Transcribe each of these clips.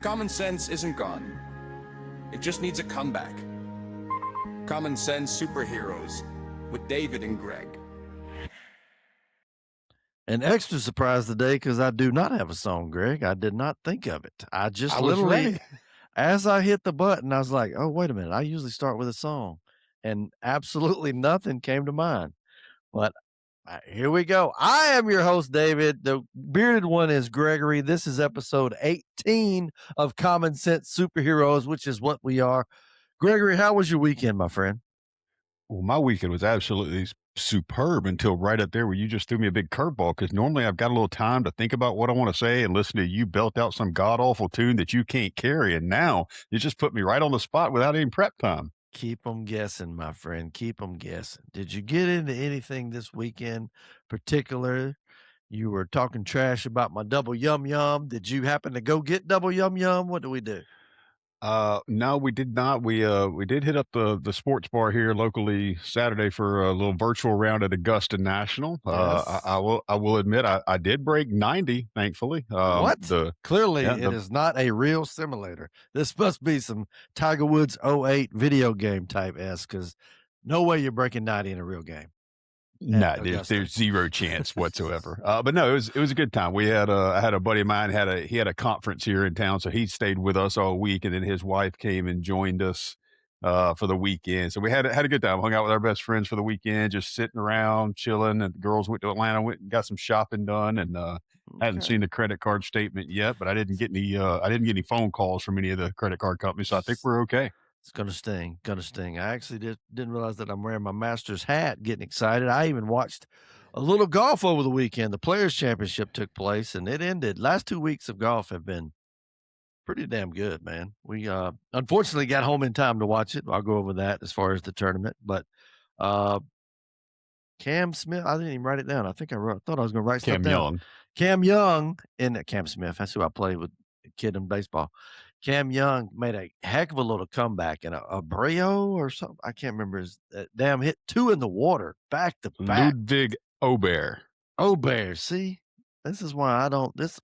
Common sense isn't gone. It just needs a comeback. Common Sense Superheroes with David and Greg. An extra surprise today because I do not have a song, Greg. I did not think of it. I just literally, as I hit the button, I was like, oh, wait a minute. I usually start with a song. And absolutely nothing came to mind. But here we go. I am your host, David. The bearded one is Gregory. This is episode 18 of Common Sense Superheroes, which is what we are. Gregory, how was your weekend, my friend? Well, my weekend was absolutely superb until right up there where you just threw me a big curveball, because normally I've got a little time to think about what I want to say and listen to you belt out some god awful tune that you can't carry. And now you just put me right on the spot without any prep time. Keep them guessing, my friend. Keep them guessing. Did you get into anything this weekend particular? You were talking trash about my double yum yum. Did you happen to go get double yum yum? What do we do? No, we did not. We did hit up the sports bar here locally Saturday for a little virtual round at Augusta National. Yes. I will admit I did break 90, thankfully. What? Clearly, yeah, it is not a real simulator. This must be some Tiger Woods 08 video game type S, because no way you're breaking 90 in a real game. No, there's zero chance whatsoever. But no, it was a good time. We had I had a buddy of mine he had a conference here in town, so he stayed with us all week, and then his wife came and joined us for the weekend. So we had a good time. Hung out with our best friends for the weekend, just sitting around, chilling. And the girls went to Atlanta, went and got some shopping done, and hadn't seen the credit card statement yet, but I didn't get any phone calls from any of the credit card companies, so I think we're okay. It's gonna sting. I actually didn't realize that I'm wearing my Masters hat, getting excited. I even watched a little golf over the weekend. The Players Championship took place and it ended. Last 2 weeks of golf have been pretty damn good, man. We unfortunately got home in time to watch it. I'll go over that as far as the tournament. But Cam Smith, I didn't even write it down. I think I thought I was gonna write stuff down. Cam Young and Cam Smith. That's who I played with, a kid in baseball. Cam Young made a heck of a little comeback, and a Abreu or something. I can't remember his damn hit 2 in the water back to back. Ludwig Ober. Ober, see? This is why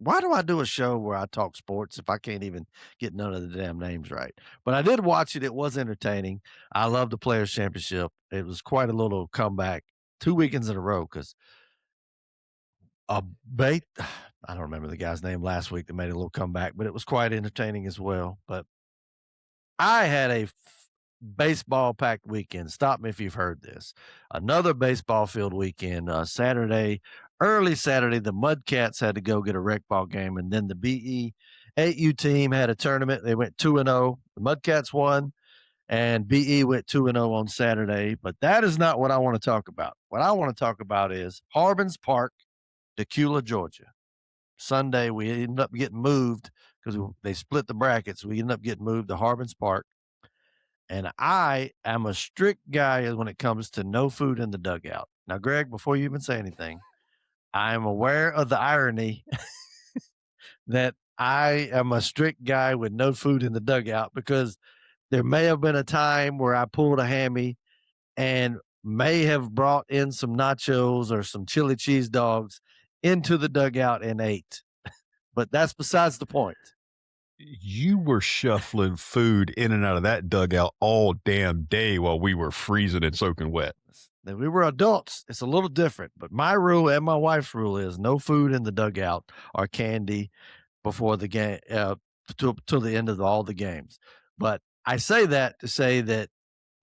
why do I do a show where I talk sports if I can't even get none of the damn names right? But I did watch it. It was entertaining. I love the Players Championship. It was quite a little comeback 2 weekends in a row, because I don't remember the guy's name last week that made a little comeback, but it was quite entertaining as well. But I had a baseball packed weekend. Stop me if you've heard this. Another baseball field weekend. Early Saturday, the Mudcats had to go get a rec ball game, and then the BE 8U team had a tournament. They went 2-0. The Mudcats won, and BE went 2-0 on Saturday. But that is not what I want to talk about. What I want to talk about is Harbins Park, Decula, Georgia. Sunday, we ended up getting moved because they split the brackets. We ended up getting moved to Harbins Park. And I am a strict guy when it comes to no food in the dugout. Now, Greg, before you even say anything, I am aware of the irony that I am a strict guy with no food in the dugout, because there may have been a time where I pulled a hammy and may have brought in some nachos or some chili cheese dogs into the dugout and ate. But that's besides the point. You were shuffling food in and out of that dugout all damn day while we were freezing and soaking wet. We were adults. It's a little different, but my rule and my wife's rule is no food in the dugout or candy before the game, till the end of all the games. But I say that to say that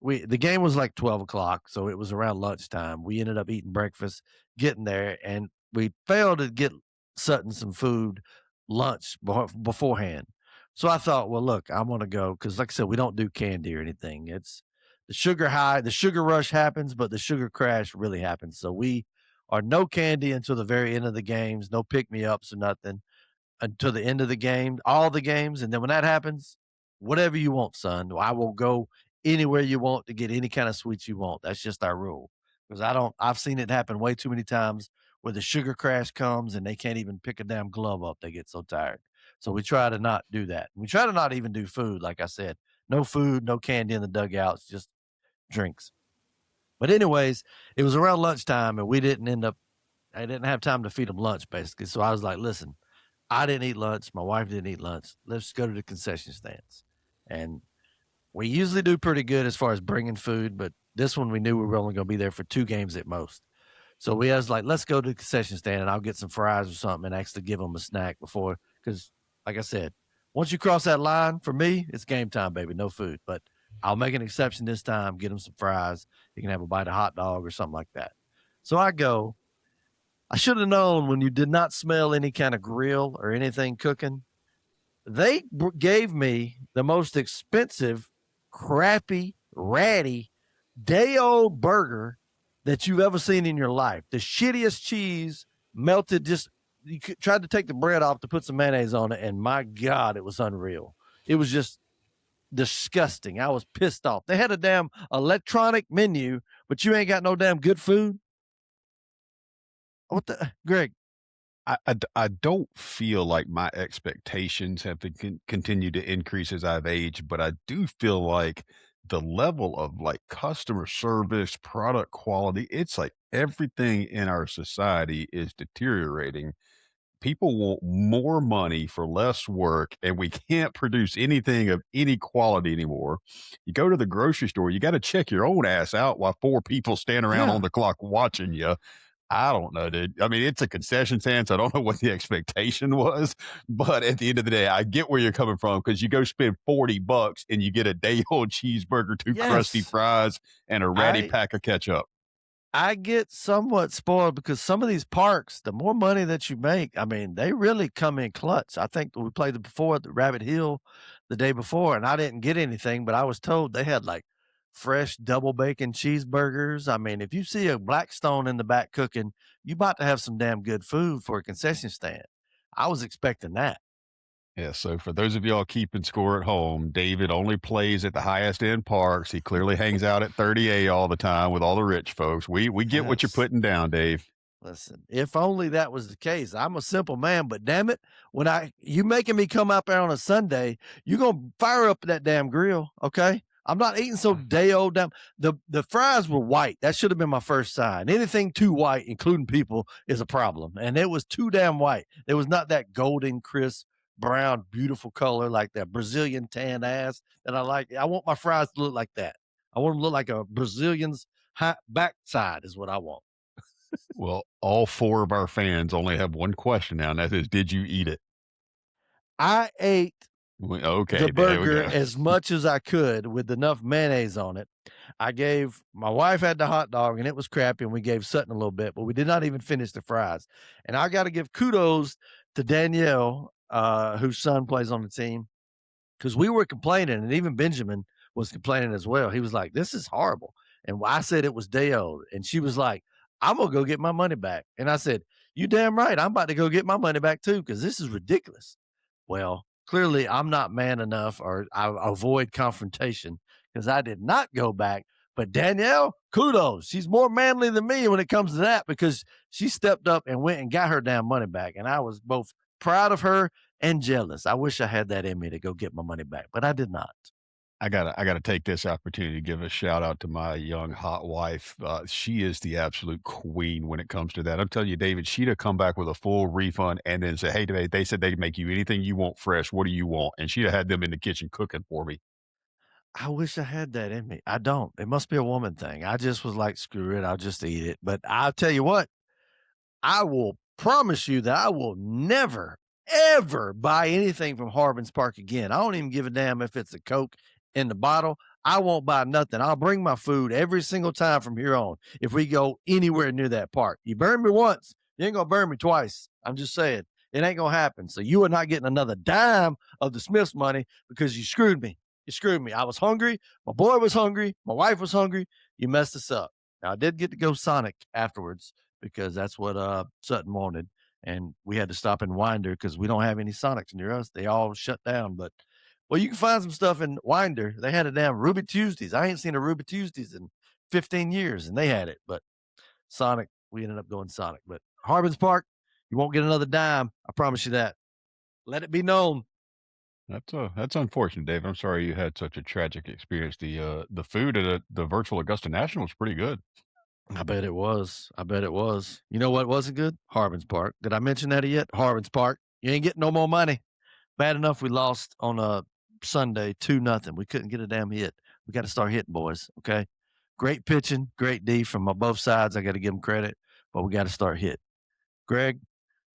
the game was like 12 o'clock, so it was around lunchtime. We ended up eating breakfast, getting there, and we failed to get Sutton some food, lunch beforehand. So I thought, well, look, I'm going to go, because like I said, we don't do candy or anything. It's the sugar high, the sugar rush happens, but the sugar crash really happens. So we are no candy until the very end of the games, no pick-me-ups or nothing until the end of the game, all the games. And then when that happens, whatever you want, son, I will go anywhere you want to get any kind of sweets you want. That's just our rule. Because I've seen it happen way too many times where the sugar crash comes and they can't even pick a damn glove up. They get so tired. So we try to not do that. We try to not even do food. Like I said, no food, no candy in the dugouts, just drinks. But anyways, it was around lunchtime and I didn't have time to feed them lunch basically. So I was like, listen, I didn't eat lunch. My wife didn't eat lunch. Let's go to the concession stands. And we usually do pretty good as far as bringing food, but this one we knew we were only going to be there for 2 games at most. So we was like, let's go to the concession stand and I'll get some fries or something and actually give them a snack before. Because, like I said, once you cross that line, for me, it's game time, baby. No food. But I'll make an exception this time, get them some fries. You can have a bite of hot dog or something like that. So I go. I should have known when you did not smell any kind of grill or anything cooking. They gave me the most expensive, crappy, ratty, day-old burger that you've ever seen in your life. The shittiest cheese melted, just you tried to take the bread off to put some mayonnaise on it, and my God, it was unreal. It was just disgusting. I was pissed off. They had a damn electronic menu, but you ain't got no damn good food. What the, Greg? I don't feel like my expectations have continued to increase as I've aged, but I do feel like the level of like customer service, product quality, it's like everything in our society is deteriorating. People want more money for less work, and we can't produce anything of any quality anymore. You go to the grocery store, you got to check your own ass out while 4 people stand around on the clock watching you. I don't know, dude. I mean, it's a concession stand, so I don't know what the expectation was. But at the end of the day, I get where you're coming from because you go spend $40 and you get a day old cheeseburger, 2 crusty fries, and a ratty pack of ketchup. I get somewhat spoiled because some of these parks, the more money that you make, I mean, they really come in clutch. I think we played before at the Rabbit Hill the day before, and I didn't get anything, but I was told they had like fresh double bacon cheeseburgers. I mean, if you see a Blackstone in the back cooking, you about to have some damn good food for a concession stand. I was expecting that. Yeah, so for those of y'all keeping score at home, David only plays at the highest end parks. He clearly hangs out at 30A all the time with all the rich folks. We get what you're putting down, Dave. Listen, if only that was the case. I'm a simple man, but damn it, when you making me come out there on a Sunday, you gonna fire up that damn grill, okay? I'm not eating so day old damn. The fries were white. That should have been my first sign. Anything too white, including people, is a problem. And it was too damn white. It was not that golden, crisp, brown, beautiful color like that Brazilian tan ass that I like. I want my fries to look like that. I want them to look like a Brazilian's backside is what I want. Well, all 4 of our fans only have one question now, and that is, did you eat it? I ate the burger as much as I could with enough mayonnaise on it. My wife had the hot dog and it was crappy, and we gave Sutton a little bit, but we did not even finish the fries. And I got to give kudos to Danielle, whose son plays on the team, because we were complaining, and even Benjamin was complaining as well. He was like, "This is horrible." And I said it was day old, and she was like, "I'm gonna go get my money back." And I said, "You damn right, I'm about to go get my money back too, because this is ridiculous." Well, clearly I'm not man enough, or I avoid confrontation because I did not go back. But Danielle, kudos. She's more manly than me when it comes to that, because she stepped up and went and got her damn money back. And I was both proud of her and jealous. I wish I had that in me to go get my money back, but I did not. I gotta take this opportunity to give a shout out to my young hot wife. She is the absolute queen when it comes to that. I'm telling you, David, she'd have come back with a full refund and then say, "Hey, they said they'd make you anything you want fresh. What do you want?" And she'd have had them in the kitchen cooking for me. I wish I had that in me. I don't. It must be a woman thing. I just was like, screw it. I'll just eat it. But I'll tell you what, I will promise you that I will never, ever buy anything from Harbin's Park again. I don't even give a damn if it's a Coke in the bottle. I won't buy nothing. I'll bring my food every single time from here on if we go anywhere near that park. You burn me once, you ain't going to burn me twice. I'm just saying. It ain't going to happen. So you are not getting another dime of the Smith's money because you screwed me. You screwed me. I was hungry. My boy was hungry. My wife was hungry. You messed us up. Now, I did get to go Sonic afterwards because that's what Sutton wanted. And we had to stop in Winder because we don't have any Sonics near us. They all shut down. But, well, you can find some stuff in Winder. They had a damn Ruby Tuesdays. I ain't seen a Ruby Tuesdays in 15 years, and they had it. But Sonic, we ended up going Sonic. But Harbin's Park, you won't get another dime. I promise you that. Let it be known. That's unfortunate, Dave. I'm sorry you had such a tragic experience. The food at the virtual Augusta National was pretty good. I bet it was. You know what wasn't good? Harbin's Park. Did I mention that yet? Harbin's Park. You ain't getting no more money. Bad enough we lost on a Sunday 2-0. We couldn't get a damn hit. We got to start hitting, boys. Okay. Great pitching, great D from both sides. I got to give them credit, but we got to start hit. Greg,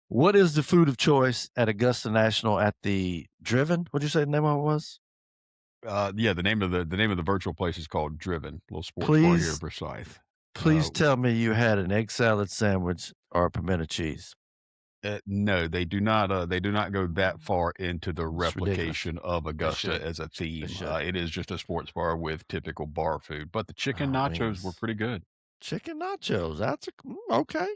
what is the food of choice at Augusta National at the Driven? What'd you say the name of it was? Yeah, the name of the virtual place is called Driven, little sports bar here in Forsyth. Please tell me you had an egg salad sandwich or a pimento cheese. No, they do not. They do not go that far into the replication of Augusta as a theme. It is just a sports bar with typical bar food. But the chicken nachos were pretty good. Chicken nachos. That's okay.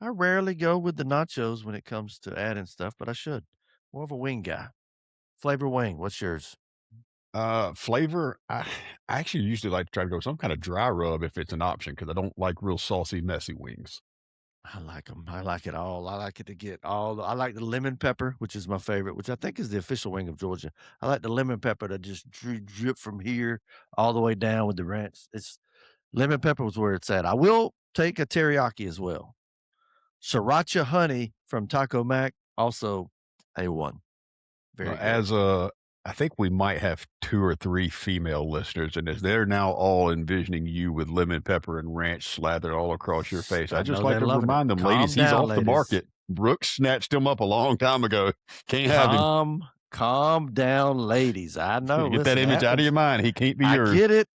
I rarely go with the nachos when it comes to adding stuff, but I should. More of a wing guy. Flavor wing. What's yours? Flavor, I actually usually like to try to go some kind of dry rub if it's an option because I don't like real saucy, messy wings. I like them. I like it all. I like it to get all. I like the lemon pepper, which is my favorite, which I think is the official wing of Georgia. I like the lemon pepper to just drip from here all the way down with the ranch. It's lemon pepper was where it's at. I will take a teriyaki as well. Sriracha honey from Taco Mac, also A1. Very good. I think we might have 2 or 3 female listeners, and as they're now all envisioning you with lemon pepper and ranch slathered all across your face, I just like to remind them, ladies, he's off the market. Brooks snatched him up a long time ago. Can't have him. Calm down, ladies. I know. Get that image out of your mind. He can't be yours. I get it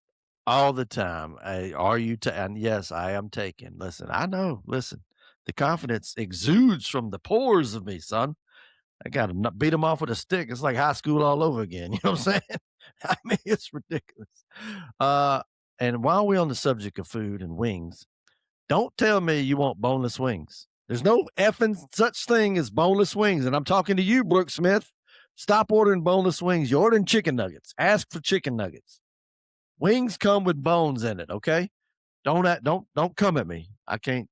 all the time. Are you? And yes, I am taken. Listen, I know. Listen, the confidence exudes from the pores of me, son. I got to beat them off with a stick. It's like high school all over again. You know what I'm saying? I mean, it's ridiculous. And while we're on the subject of food and wings, don't tell me you want boneless wings. There's no effing such thing as boneless wings. And I'm talking to you, Brooke Smith. Stop ordering boneless wings. You're ordering chicken nuggets. Ask for chicken nuggets. Wings come with bones in it, okay? Don't come at me. I can't.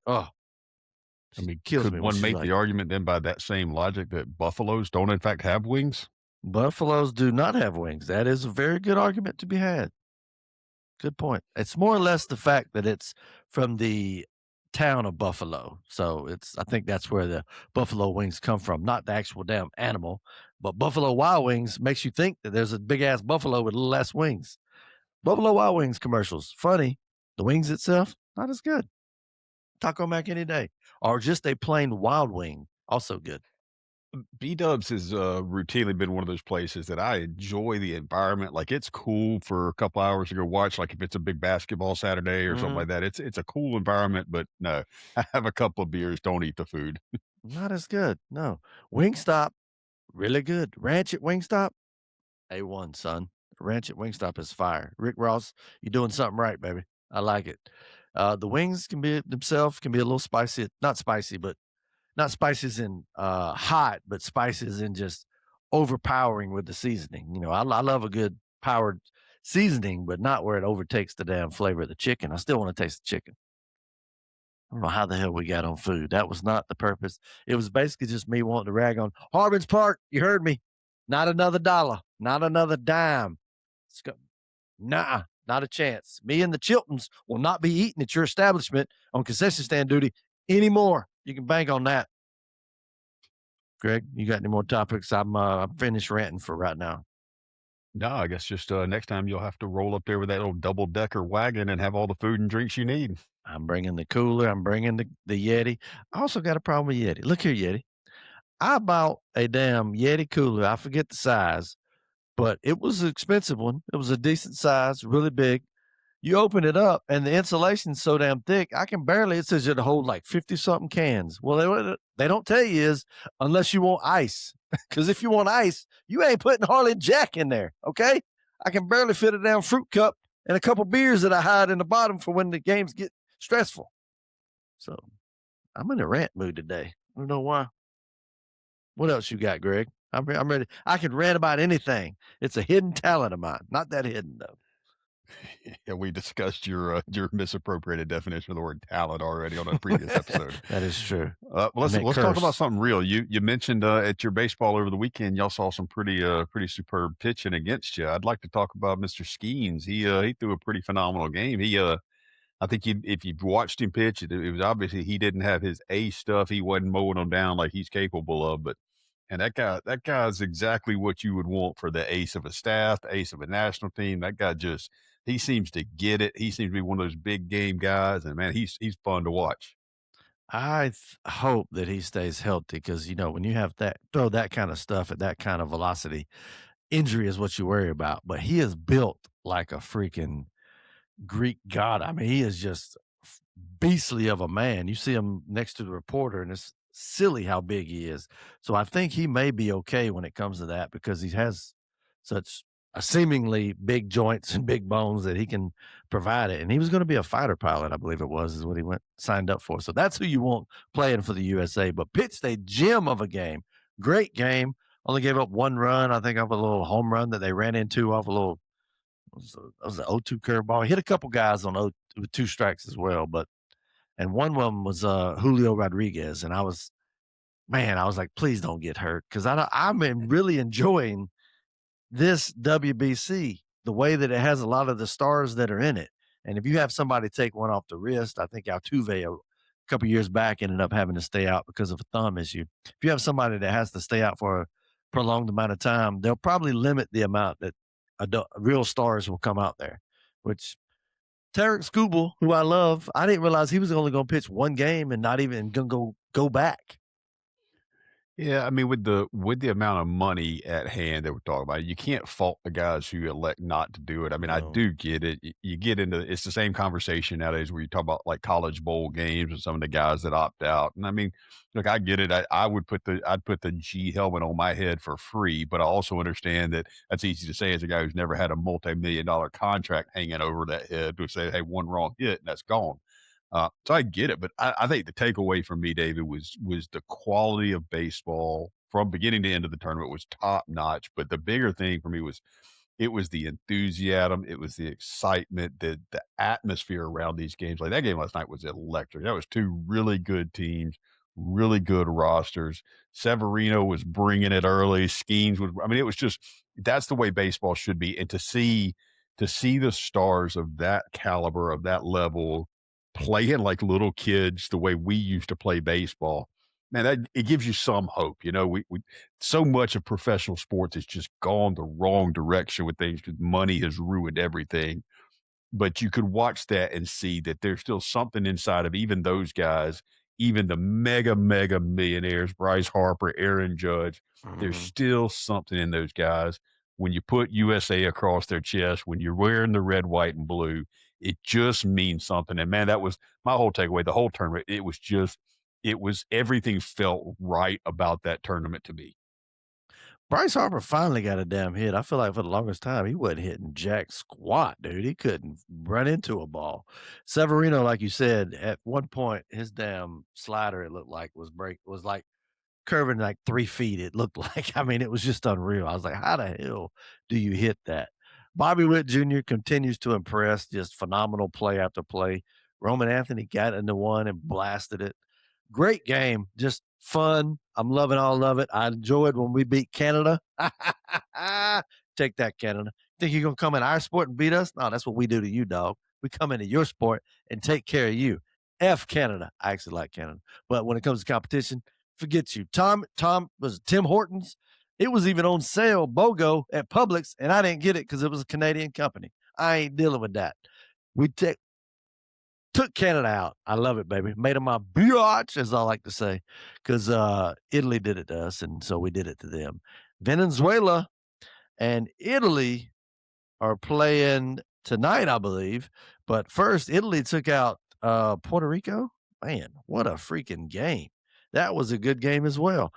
I mean, could one make the argument then by that same logic that buffaloes don't in fact have wings? Buffaloes do not have wings. That is a very good argument to be had. Good point. It's more or less the fact that it's from the town of Buffalo. So I think that's where the buffalo wings come from, not the actual damn animal. But Buffalo Wild Wings makes you think that there's a big ass buffalo with little ass wings. Buffalo Wild Wings commercials, funny. The wings itself, not as good. Taco Mac any day. Or just a plain wild wing, also good. B-Dubs has routinely been one of those places that I enjoy the environment. Like, it's cool for a couple hours to go watch, like if it's a big basketball Saturday or something like that. It's a cool environment, but no, have a couple of beers, don't eat the food. Not as good, no. Wingstop, really good. Ranch at Wingstop, A1, son. Ranch at Wingstop is fire. Rick Ross, you're doing something right, baby. I like it. The wings themselves can be a little spicy. Not spicy, but not spices in hot, but spices in just overpowering with the seasoning. You know, I love a good powered seasoning, but not where it overtakes the damn flavor of the chicken. I still want to taste the chicken. I don't know how the hell we got on food. That was not the purpose. It was basically just me wanting to rag on Harbin's Park. You heard me. Not another dollar. Not another dime. Nah, not a chance. Me and the Chiltons will not be eating at your establishment on concession stand duty anymore. You can bank on that. Greg, you got any more topics? I'm finished ranting for right now. No, I guess just next time you'll have to roll up there with that old double-decker wagon and have all the food and drinks you need. I'm bringing the cooler. I'm bringing the Yeti. I also got a problem with Yeti. Look here, Yeti. I bought a damn Yeti cooler. I forget the size, but it was an expensive one. It was a decent size, really big. You open it up, and the insulation's so damn thick, I can barely, it says it'll hold like 50-something cans. Well, they don't tell you is unless you want ice. Because if you want ice, you ain't putting hardly Jack in there, okay? I can barely fit a damn fruit cup and a couple beers that I hide in the bottom for when the games get stressful. So I'm in a rant mood today. I don't know why. What else you got, Greg? I'm ready. I can rant about anything. It's a hidden talent of mine. Not that hidden, though. Yeah, we discussed your misappropriated definition of the word talent already on a previous episode. That is true. Let's talk about something real. You mentioned at your baseball over the weekend, y'all saw some pretty superb pitching against you. I'd like to talk about Mr. Skeens. He threw a pretty phenomenal game. I think if you've watched him pitch, it was obviously he didn't have his A stuff. He wasn't mowing them down like he's capable of, but And that guy's exactly what you would want for the ace of a staff, the ace of a national team. That guy just he seems to get it. He seems to be one of those big game guys, and man, he's fun to watch. I hope that he stays healthy because, when you have that throw that kind of stuff at that kind of velocity, injury is what you worry about. But he is built like a freaking Greek god. I mean, he is just beastly of a man. You see him next to the reporter, and it's silly how big he is. So I think he may be okay when it comes to that because he has such a seemingly big joints and big bones that he can provide it. And he was going to be a fighter pilot, I believe it was, is what he signed up for. So that's who you want playing for the USA. But pitched a gem of a game. Great game. Only gave up one run, I think, off a little home run that they ran into off a little was an 0-2 curveball. He hit a couple guys on with 2 strikes as well, and one of them was Julio Rodriguez, and I was like, please don't get hurt because I'm really enjoying this WBC the way that it has a lot of the stars that are in it. And if you have somebody take one off the wrist, I think Altuve a couple years back ended up having to stay out because of a thumb issue. If you have somebody that has to stay out for a prolonged amount of time, they'll probably limit the amount that real stars will come out there, which Tarek Skubal, who I love, I didn't realize he was only going to pitch one game and not even going to go back. Yeah, I mean, with the amount of money at hand that we're talking about, you can't fault the guys who elect not to do it. I mean, I No. do get it. You get into it's the same conversation nowadays where you talk about like college bowl games and some of the guys that opt out. And I mean, look, I get it. I'd put the G helmet on my head for free, but I also understand that that's easy to say as a guy who's never had a multi-million-dollar contract hanging over that head to say, hey, one wrong hit and that's gone. So I get it, but I think the takeaway from me, David, was the quality of baseball from beginning to end of the tournament was top notch. But the bigger thing for me was it was the enthusiasm, it was the excitement, the atmosphere around these games. Like that game last night was electric. That was 2 really good teams, really good rosters. Severino was bringing it early. Skeens was. I mean, it was just that's the way baseball should be. And to see the stars of that caliber, of that level, playing like little kids the way we used to play baseball, man, that it gives you some hope. We so much of professional sports has just gone the wrong direction with things because money has ruined everything. But you could watch that and see that there's still something inside of even those guys, even the mega, mega millionaires, Bryce Harper, Aaron Judge. There's still something in those guys. When you put USA across their chest, when you're wearing the red, white, and blue, it just means something. And man, that was my whole takeaway. The whole tournament, it was everything felt right about that tournament to me. Bryce Harper finally got a damn hit. I feel like for the longest time he wasn't hitting jack squat, dude. He couldn't run into a ball. Severino, like you said, at one point his damn slider it looked like was like curving like 3 feet. It looked like. I mean, it was just unreal. I was like, how the hell do you hit that? Bobby Witt Jr. continues to impress. Just phenomenal play after play. Roman Anthony got into one and blasted it. Great game, just fun. I'm loving all of it. I enjoyed when we beat Canada. Take that, Canada. Think you're gonna come in our sport and beat us? No, that's what we do to you, dog. We come into your sport and take care of you. F Canada. I actually like Canada, but when it comes to competition, forget you. Tom was Tim Hortons. It was even on sale, BOGO at Publix, and I didn't get it because it was a Canadian company. I ain't dealing with that. We took Canada out. I love it, baby. Made them my biatch, as I like to say, because Italy did it to us, and so we did it to them. Venezuela and Italy are playing tonight, I believe. But first, Italy took out Puerto Rico. Man, what a freaking game. That was a good game as well.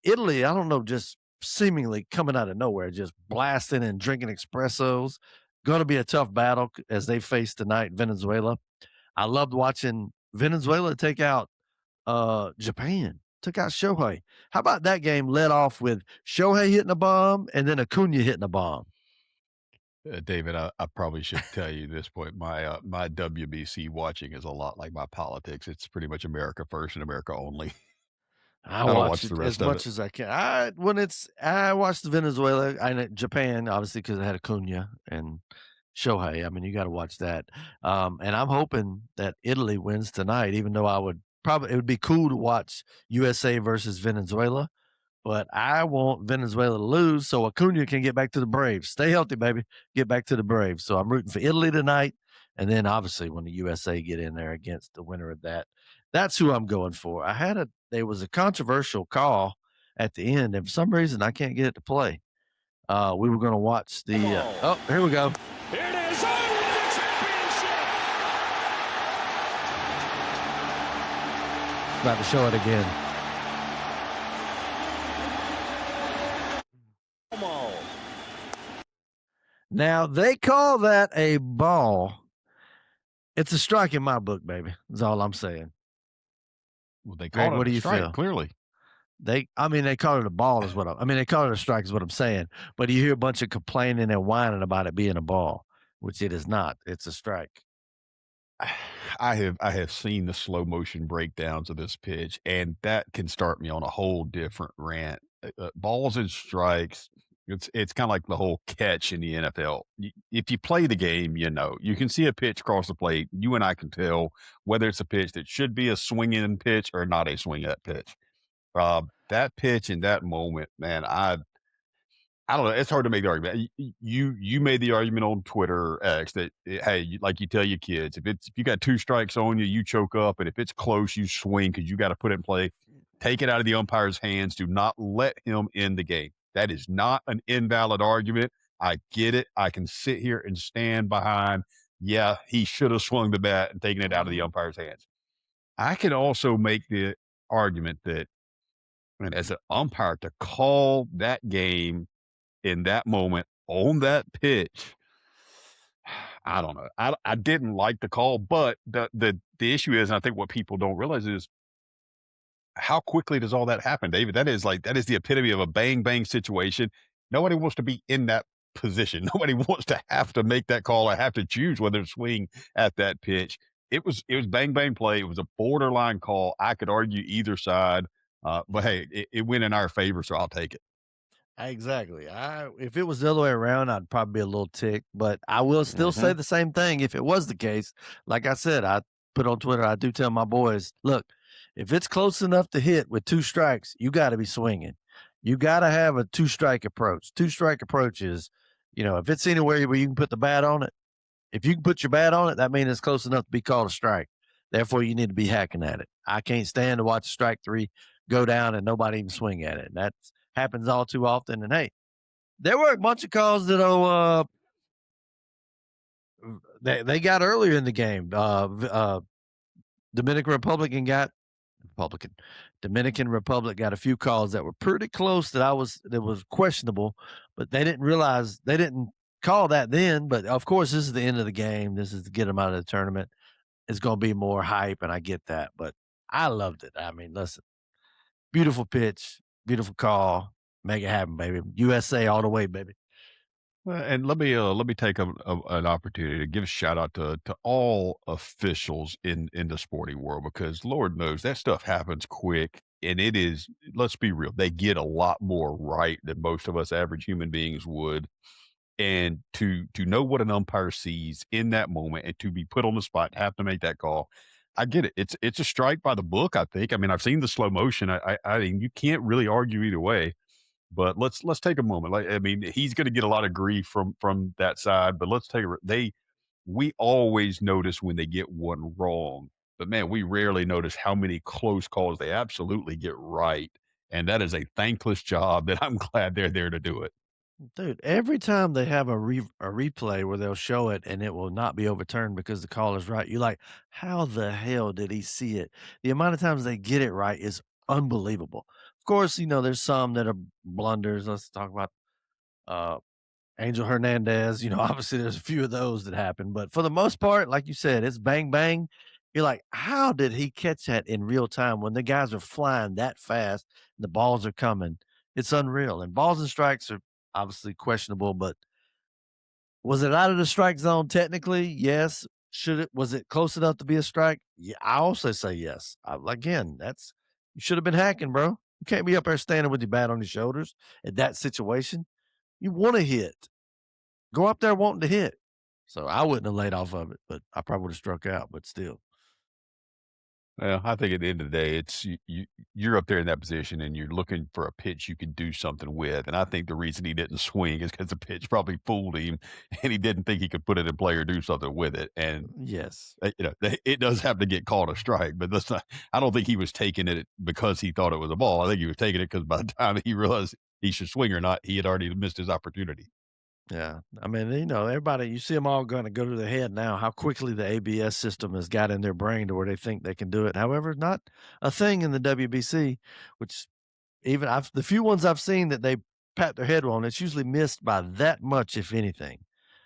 Italy, I don't know, just seemingly coming out of nowhere, just blasting and drinking espressos. Going to be a tough battle as they face tonight Venezuela. I loved watching Venezuela take out Japan, took out Shohei. How about that game led off with Shohei hitting a bomb and then Acuna hitting a bomb? David, I probably should tell you at this point, my WBC watching is a lot like my politics. It's pretty much America first and America only. I I don't watch watch the it rest as of much it. as I can. I watched Venezuela and Japan, obviously, because I had Acuna and Shohei. I mean, you got to watch that. And I'm hoping that Italy wins tonight, even though it would be cool to watch USA versus Venezuela. but I want Venezuela to lose so Acuna can get back to the Braves. Stay healthy, baby. Get back to the Braves. So I'm rooting for Italy tonight. And then obviously when the USA get in there against the winner of that, that's who I'm going for. There was a controversial call at the end, and for some reason I can't get it to play. We were going to watch the. Here we go. Here it is. Oh, the championship! About to show it again. Now they call that a ball. It's a strike in my book, baby. That's all I'm saying. Well, they call what it do a you strike, feel? clearly. They call it a ball is what they call it a strike is what I'm saying. But you hear a bunch of complaining and whining about it being a ball, which it is not. It's a strike. I have seen the slow motion breakdowns of this pitch, and that can start me on a whole different rant. Balls and strikes. It's kind of like the whole catch in the NFL. If you play the game, you can see a pitch cross the plate. You and I can tell whether it's a pitch that should be a swinging pitch or not a swinging pitch. That pitch in that moment, man, I don't know. It's hard to make the argument. You made the argument on Twitter X that hey, like you tell your kids, if you got 2 strikes on you, you choke up, and if it's close, you swing because you got to put it in play. Take it out of the umpire's hands. Do not let him in the game. That is not an invalid argument. I get it. I can sit here and stand behind. Yeah, he should have swung the bat and taken it out of the umpire's hands. I can also make the argument that, and as an umpire, to call that game in that moment on that pitch, I don't know. I didn't like the call, but the issue is, and I think what people don't realize is how quickly does all that happen, David? That is the epitome of a bang bang situation. Nobody wants to be in that position. Nobody wants to have to make that call or have to choose whether to swing at that pitch. It was bang bang play. It was a borderline call. I could argue either side, but hey, it went in our favor, so I'll take it. Exactly. If it was the other way around, I'd probably be a little ticked, but I will still say the same thing if it was the case. Like I said, I put on Twitter, I do tell my boys, look, if it's close enough to hit with 2 strikes, you got to be swinging. You got to have a 2-strike approach. 2-strike approach is, if it's anywhere where you can put the bat on it, if you can put your bat on it, that means it's close enough to be called a strike. Therefore, you need to be hacking at it. I can't stand to watch strike 3 go down and nobody even swing at it. And that happens all too often. And hey, there were a bunch of calls that they got earlier in the game. Dominican Republic got a few calls that were pretty close that was questionable, but they didn't call that then. But of course, this is the end of the game. This is to get them out of the tournament. It's going to be more hype, and I get that, but I loved it. I mean, listen, beautiful pitch, beautiful call. Make it happen, baby. USA all the way, baby. And let me take an opportunity to give a shout out to all officials in the sporting world, because Lord knows that stuff happens quick, and it is, let's be real, they get a lot more right than most of us average human beings would. And to know what an umpire sees in that moment and to be put on the spot, have to make that call. I get it. It's a strike by the book, I think. I mean, I've seen the slow motion. I mean, you can't really argue either way. But let's take a moment. Like, I mean, he's going to get a lot of grief from that side. But let's take we always notice when they get one wrong. But man, we rarely notice how many close calls they absolutely get right. And that is a thankless job that I'm glad they're there to do it. Dude, every time they have a replay where they'll show it and it will not be overturned because the call is right, you're like, how the hell did he see it? The amount of times they get it right is unbelievable. Of course, there's some that are blunders. Let's talk about Angel Hernandez. Obviously there's a few of those that happen, but for the most part, like you said, it's bang bang. You're like, how did he catch that in real time when the guys are flying that fast and the balls are coming? It's unreal. And balls and strikes are obviously questionable, but was it out of the strike zone technically? Yes. Was it close enough to be a strike? Yeah, I also say yes. Again, you should have been hacking, bro. You can't be up there standing with your bat on your shoulders in that situation. You want to hit. Go up there wanting to hit. So I wouldn't have laid off of it, but I probably would have struck out, but still. Well, I think at the end of the day, it's you're up there in that position and you're looking for a pitch you can do something with. And I think the reason he didn't swing is because the pitch probably fooled him, and he didn't think he could put it in play or do something with it. And Yes. it does have to get called a strike, but that's not. I don't think he was taking it because he thought it was a ball. I think he was taking it because by the time he realized he should swing or not, he had already missed his opportunity. Yeah. I mean, everybody, you see them all going to go to their head now, how quickly the ABS system has got in their brain to where they think they can do it. However, not a thing in the WBC, which even the few ones I've seen that they pat their head on, it's usually missed by that much, if anything.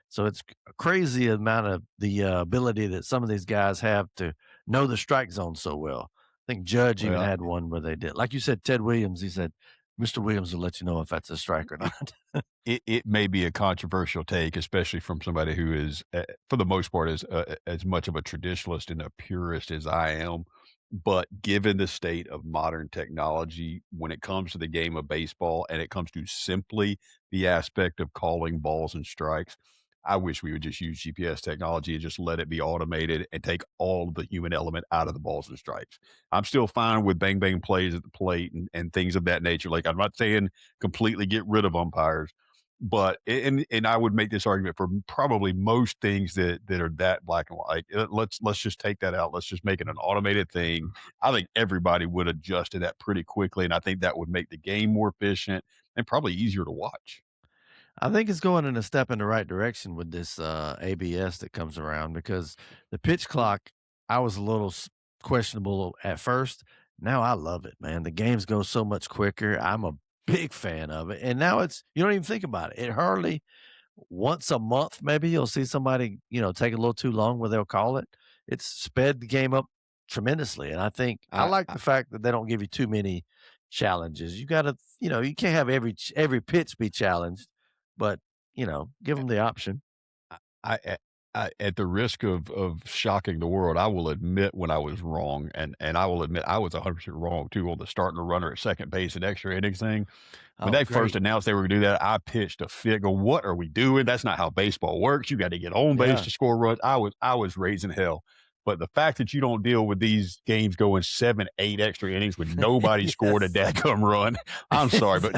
So it's a crazy amount of the ability that some of these guys have to know the strike zone so well. I think Judge even had one where they did. Like you said, Ted Williams, he said, Mr. Williams will let you know if that's a strike or not. It may be a controversial take, especially from somebody who is, for the most part, as much of a traditionalist and a purist as I am. But given the state of modern technology, when it comes to the game of baseball and it comes to simply the aspect of calling balls and strikes, I wish we would just use GPS technology and just let it be automated and take all of the human element out of the balls and strikes. I'm still fine with bang bang plays at the plate and things of that nature. Like, I'm not saying completely get rid of umpires, but and I would make this argument for probably most things that are that black and white. Let's just take that out. Let's just make it an automated thing. I think everybody would adjust to that pretty quickly, and I think that would make the game more efficient and probably easier to watch. I think it's going in a step in the right direction with this ABS that comes around, because the pitch clock, I was a little questionable at first. Now I love it, man. The games go so much quicker. I'm a big fan of it. And now you don't even think about it. It hardly once a month, maybe you'll see somebody, take a little too long where they'll call it. It's sped the game up tremendously. And I like the fact that they don't give you too many challenges. You got to, you can't have every pitch be challenged, but give them the option. I, at the risk of shocking the world, I will admit when I was wrong, and I will admit I was 100% wrong too on the starting a runner at second base and extra innings thing. When they first announced they were going to do that, I pitched a fit. Go, what are we doing? That's not how baseball works. You got to get on base to score runs. I was raising hell. But the fact that you don't deal with these games going 7, 8 extra innings with nobody scored a dadgum run, I'm sorry, but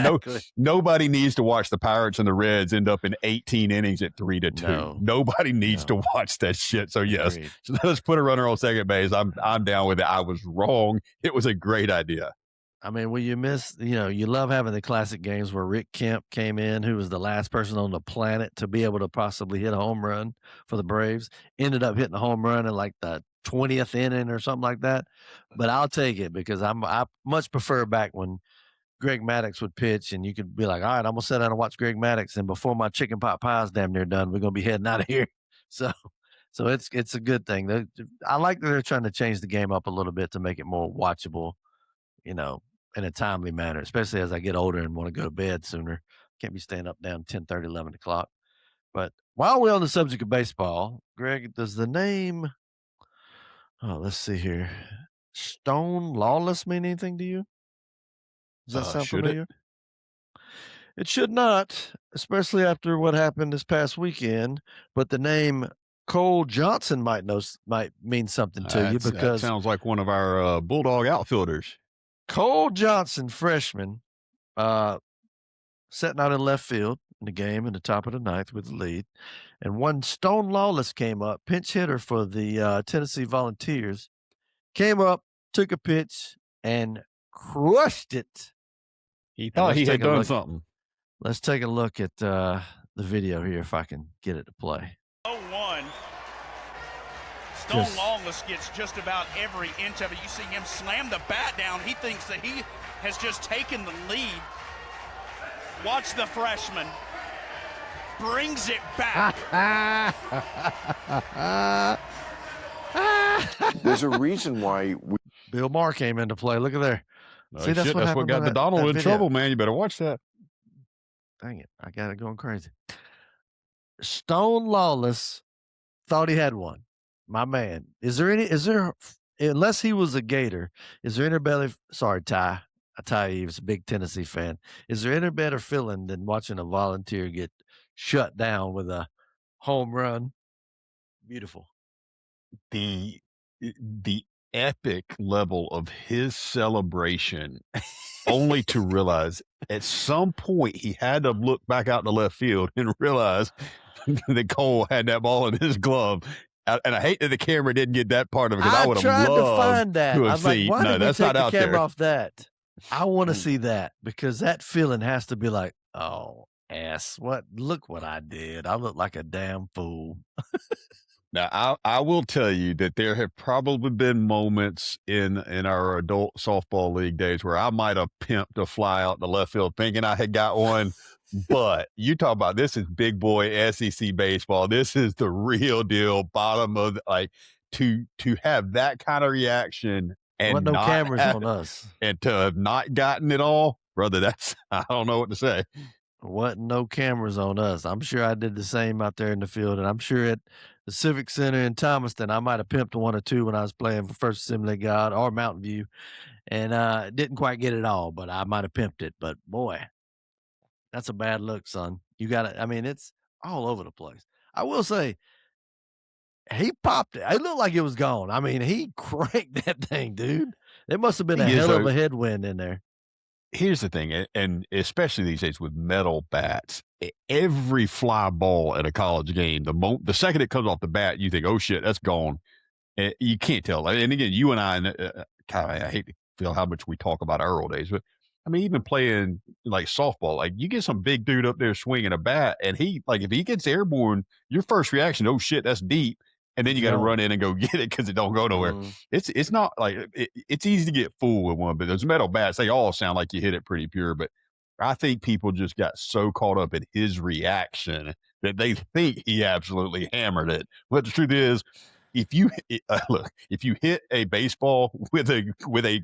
nobody needs to watch the Pirates and the Reds end up in 18 innings at 3-2. No. Nobody needs to watch that shit. So yes, so let's put a runner on second base. I'm down with it. I was wrong. It was a great idea. I mean, will you miss, you love having the classic games where Rick Kemp came in, who was the last person on the planet to be able to possibly hit a home run for the Braves, ended up hitting a home run in like the 20th inning or something like that. But I'll take it, because I much prefer back when Greg Maddux would pitch and you could be like, all right, I'm going to sit down and watch Greg Maddux, and before my chicken pot pie is damn near done, we're going to be heading out of here. So it's a good thing. I like that they're trying to change the game up a little bit to make it more watchable, in a timely manner, especially as I get older and want to go to bed sooner. Can't be staying up down 10:30, 11 o'clock. But while we're on the subject of baseball, Greg, does the name, let's see here, Stone Lawless mean anything to you? Does that sound familiar? It should not, especially after what happened this past weekend. But the name Cole Johnson might mean something to you, because that sounds like one of our Bulldog outfielders. Cole Johnson, freshman, sitting out in left field in the game in the top of the ninth with the lead. And one Stone Lawless came up, pinch hitter for the Tennessee Volunteers, came up, took a pitch, and crushed it. He thought he had done something. Let's take a look at the video here, if I can get it to play. 0-1. Stone Lawless gets just about every inch of it. You see him slam the bat down. He thinks that he has just taken the lead. Watch the freshman. Brings it back. There's a reason why Bill Maher came into play. Look at there. See, that's what got the Donald in trouble, man. You better watch that. Dang it. I got it going crazy. Stone Lawless thought he had one. My man. Unless he was a Gator, is there any better, sorry, Ty Eves, a big Tennessee fan. Is there any better feeling than watching a Volunteer get shut down with a home run? Beautiful. The epic level of his celebration, only to realize at some point he had to look back out to left field and realize that Cole had that ball in his glove. And I hate that the camera didn't get that part of it, because I would have tried to loved find that. to I have was like, seen. why No, did we that's take not the out camera there. off that? I want to see that, because that feeling has to be like, oh, look what I did. I look like a damn fool. Now, I will tell you that there have probably been moments in our adult softball league days where I might have pimped a fly out the left field thinking I had got one. But you talk about, this is big boy SEC baseball. This is the real deal, bottom of to have that kind of reaction and What, no not cameras have, on us. and to have not gotten it all, brother. I don't know what to say. Wasn't no cameras on us. I'm sure I did the same out there in the field, and I'm sure at the Civic Center in Thomaston, I might have pimped one or two when I was playing for First Assembly of God or Mountain View, and didn't quite get it all, but I might have pimped it. But boy, that's a bad look, son. You got to, I mean, it's all over the place. I will say, he popped it. It looked like it was gone. I mean, he cranked that thing, dude. There must have been a hell of a headwind in there. Here's the thing, and especially these days with metal bats, every fly ball at a college game, the second it comes off the bat, you think, oh shit, that's gone. And you can't tell. And again, you and I, I hate to feel how much we talk about our old days, but I mean, even playing like softball, like you get some big dude up there swinging a bat, and if he gets airborne, your first reaction, oh shit, that's deep. And then you got to run in and go get it because it don't go nowhere. It's not like it's easy to get fooled with one, but those metal bats, they all sound like you hit it pretty pure. But I think people just got so caught up in his reaction that they think he absolutely hammered it. But the truth is, if you hit a baseball with a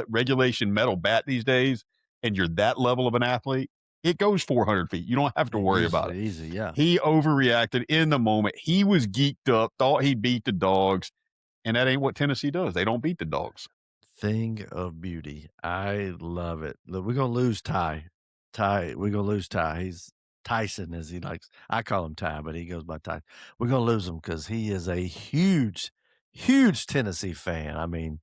regulation metal bat these days, and you're that level of an athlete, it goes 400 feet. You don't have to worry about it. Easy, yeah. He overreacted in the moment. He was geeked up, thought he beat the dogs, and that ain't what Tennessee does. They don't beat the dogs. Thing of beauty. I love it. Look, we're going to lose Ty. We're going to lose Ty. He's Tyson, as he likes. I call him Ty, but he goes by Ty. We're going to lose him because he is a huge, huge Tennessee fan. I mean,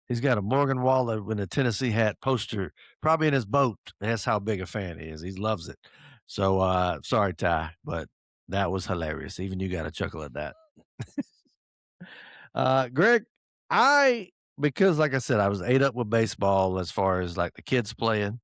he's got a Morgan Wallen with a Tennessee hat poster, probably in his boat. That's how big a fan he is. He loves it. So, sorry, Ty, but that was hilarious. Even you got a chuckle at that. Greg, because like I said, I was ate up with baseball as far as like the kids playing,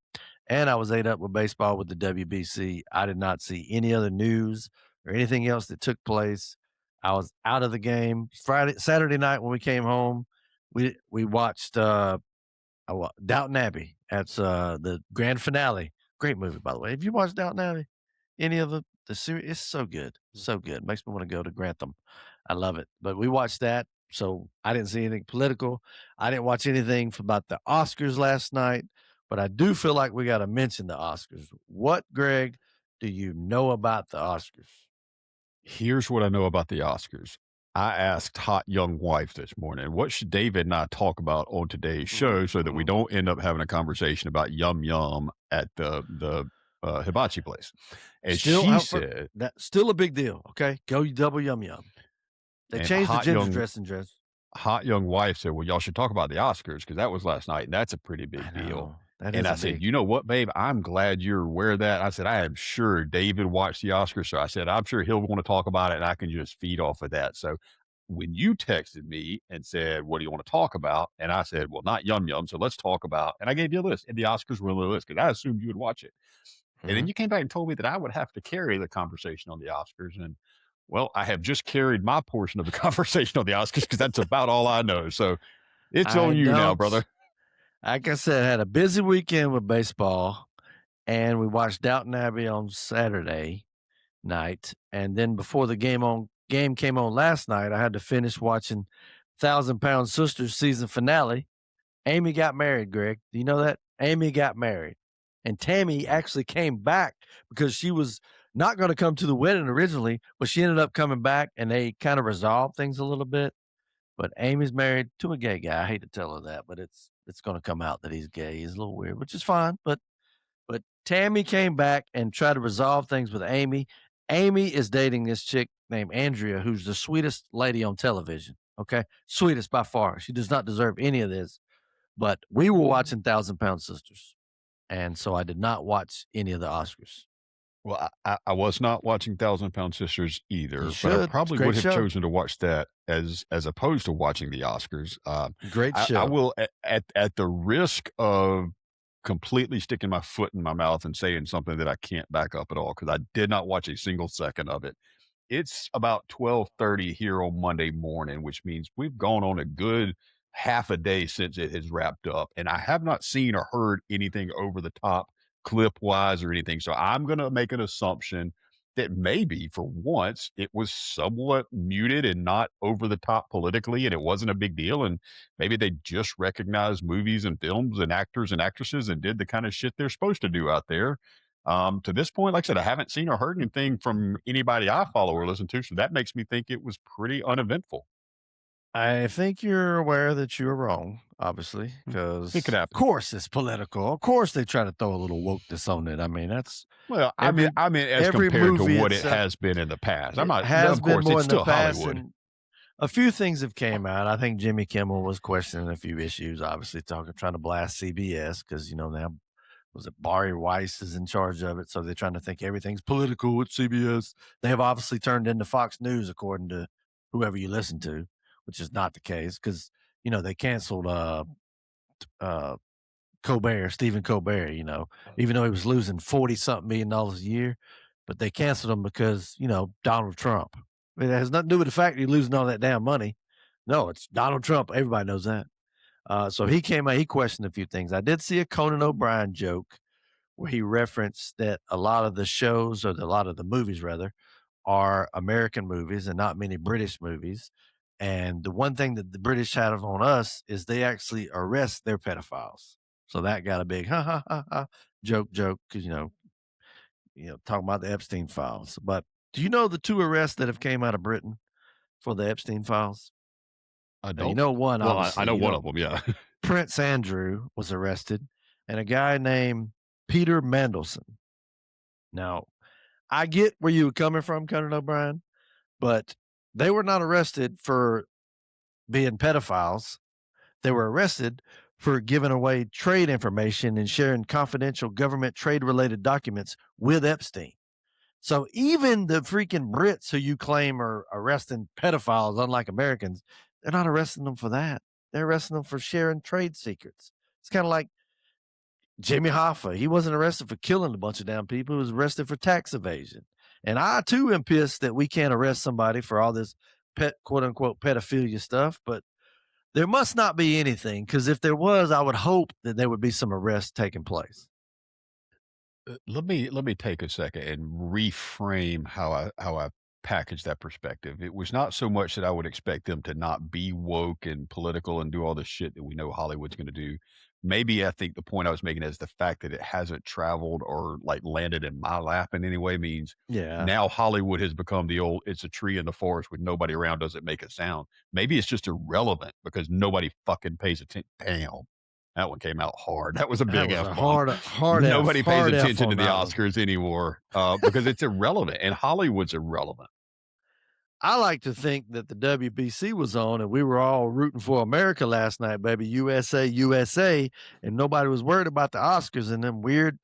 and I was ate up with baseball with the WBC. I did not see any other news or anything else that took place. I was out of the game. Saturday night when we came home, we watched Downton Abbey. That's the grand finale. Great movie, by the way. Have you watched Downton Abbey? Any of the series? It's so good. So good. Makes me want to go to Grantham. I love it. But we watched that. So I didn't see anything political. I didn't watch anything about the Oscars last night. But I do feel like we got to mention the Oscars. What, Greg, do you know about the Oscars? Here's what I know about the Oscars. I asked Hot Young Wife this morning, what should David and I talk about on today's show so that we don't end up having a conversation about Yum Yum at the hibachi place? And she said, that's still a big deal. Okay, go double Yum Yum. They changed the ginger dressing dress. Hot Young Wife said, well, y'all should talk about the Oscars because that was last night, and that's a pretty big deal. And I said, you know what, babe? I'm glad you're aware of that. I said, I am sure David watched the Oscars. So I said, I'm sure he'll want to talk about it, and I can just feed off of that. So when you texted me and said, what do you want to talk about? And I said, well, not Yum Yum. So let's talk about, and I gave you a list, and the Oscars were on the list because I assumed you would watch it. And then you came back and told me that I would have to carry the conversation on the Oscars. And well, I have just carried my portion of the conversation on the Oscars because that's about all I know. So it's on you now, brother. Like I said, I had a busy weekend with baseball, and we watched Downton Abbey on Saturday night. And then before the game came on last night, I had to finish watching 1,000 Pound Sisters season finale. Amy got married, Greg. Do you know that? Amy got married. And Tammy actually came back because she was not going to come to the wedding originally, but she ended up coming back, and they kind of resolved things a little bit. But Amy's married to a gay guy. I hate to tell her that, but it's going to come out that he's gay. He's a little weird, which is fine. But Tammy came back and tried to resolve things with Amy. Amy is dating this chick named Andrea, who's the sweetest lady on television. Okay. Sweetest by far. She does not deserve any of this. But we were watching 1,000-Pound Sisters. And so I did not watch any of the Oscars. Well, I was not watching 1,000-Pound Sisters either, You but should. I It's a probably great would have show. chosen to watch that as opposed to watching the Oscars. Great I show. will, at the risk of completely sticking my foot in my mouth and saying something that I can't back up at all, because I did not watch a single second of it. It's about 12:30 here on Monday morning, which means we've gone on a good half a day since it has wrapped up, and I have not seen or heard anything over the top clip wise or anything. So I'm going to make an assumption that maybe for once it was somewhat muted and not over the top politically, and it wasn't a big deal. And maybe they just recognized movies and films and actors and actresses and did the kind of shit they're supposed to do out there. To this point, like I said, I haven't seen or heard anything from anybody I follow or listen to. So that makes me think it was pretty uneventful. I think you're aware that you're wrong, obviously, because It could of happen. course it's political. Of course they try to throw a little wokeness on it. I mean, that's Well, every I mean, as every compared to movie what it itself. has been in the past. I'm It not, has of been course, more it's in the still past, Hollywood. and a few things have came out. I think Jimmy Kimmel was questioning a few issues, obviously trying to blast CBS because now was it Barry Weiss is in charge of it, so they're trying to think everything's political with CBS. They have obviously turned into Fox News, according to whoever you listen to, which is not the case because they canceled Stephen Colbert. Even though he was losing $40-something million a year, but they canceled him because Donald Trump. I mean, it has nothing to do with the fact that you're losing all that damn money. No, it's Donald Trump. Everybody knows that. So he came out, he questioned a few things. I did see a Conan O'Brien joke where he referenced that a lot of the shows, or a lot of the movies rather, are American movies and not many British movies. And the one thing that the British have on us is they actually arrest their pedophiles. So that got a big ha ha ha ha joke because talking about the Epstein files. But do you know the 2 arrests that have came out of Britain for the Epstein files? I Now, don't. one. Well, Obviously, I know one of them. Yeah. Prince Andrew was arrested, and a guy named Peter Mandelson. Now, I get where you were coming from, Conan O'Brien, but they were not arrested for being pedophiles. They were arrested for giving away trade information and sharing confidential government trade-related documents with Epstein. So even the freaking Brits who you claim are arresting pedophiles, unlike Americans, they're not arresting them for that. They're arresting them for sharing trade secrets. It's kind of like Jimmy Hoffa. He wasn't arrested for killing a bunch of damn people. He was arrested for tax evasion. And I, too, am pissed that we can't arrest somebody for all this quote-unquote pedophilia stuff. But there must not be anything, because if there was, I would hope that there would be some arrests taking place. Let me take a second and reframe how I package that perspective. It was not so much that I would expect them to not be woke and political and do all the shit that we know Hollywood's going to do. Maybe I think the point I was making is the fact that it hasn't traveled or like landed in my lap in any way means now Hollywood has become the old, it's a tree in the forest with nobody around, doesn't make a sound. Maybe it's just irrelevant because nobody fucking pays attention. Damn. That one came out hard. That was a big That was F. hard Nobody pays hard F attention to on the that one. Oscars anymore because it's irrelevant, and Hollywood's irrelevant. I like to think that the WBC was on and we were all rooting for America last night, baby. USA, USA. And nobody was worried about the Oscars and them weird.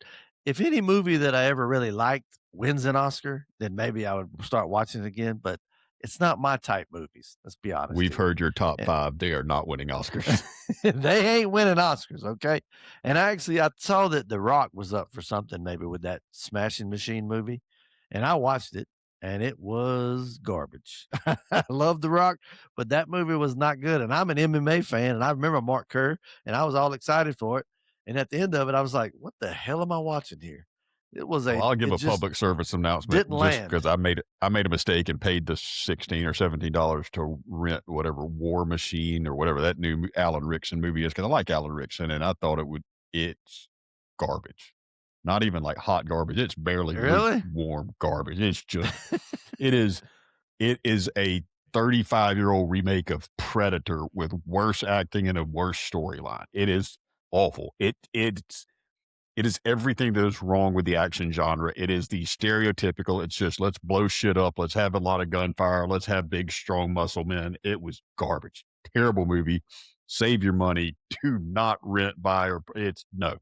If any movie that I ever really liked wins an Oscar, then maybe I would start watching it again. But it's not my type movies. Let's be honest. We've heard your top 5. They are not winning Oscars. They ain't winning Oscars, okay? And I saw that The Rock was up for something maybe with that Smashing Machine movie. And I watched it. And it was garbage. I love The Rock, but that movie was not good. And I'm an MMA fan, and I remember Mark Kerr, and I was all excited for it. And at the end of it, I was like, what the hell am I watching here? It was I'll give a public service announcement just because I made a mistake and paid the $16 or $17 to rent whatever War Machine or whatever that new Alan Rickson movie is, because I like Alan Rickson, and I thought it's garbage. Not even like hot garbage. It's barely warm garbage. It's just, it is a 35-year-old remake of Predator with worse acting and a worse storyline. It is awful. It It is everything that is wrong with the action genre. It is the stereotypical. It's just let's blow shit up. Let's have a lot of gunfire. Let's have big, strong muscle men. It was garbage. Terrible movie. Save your money. Do not rent, buy, or it's no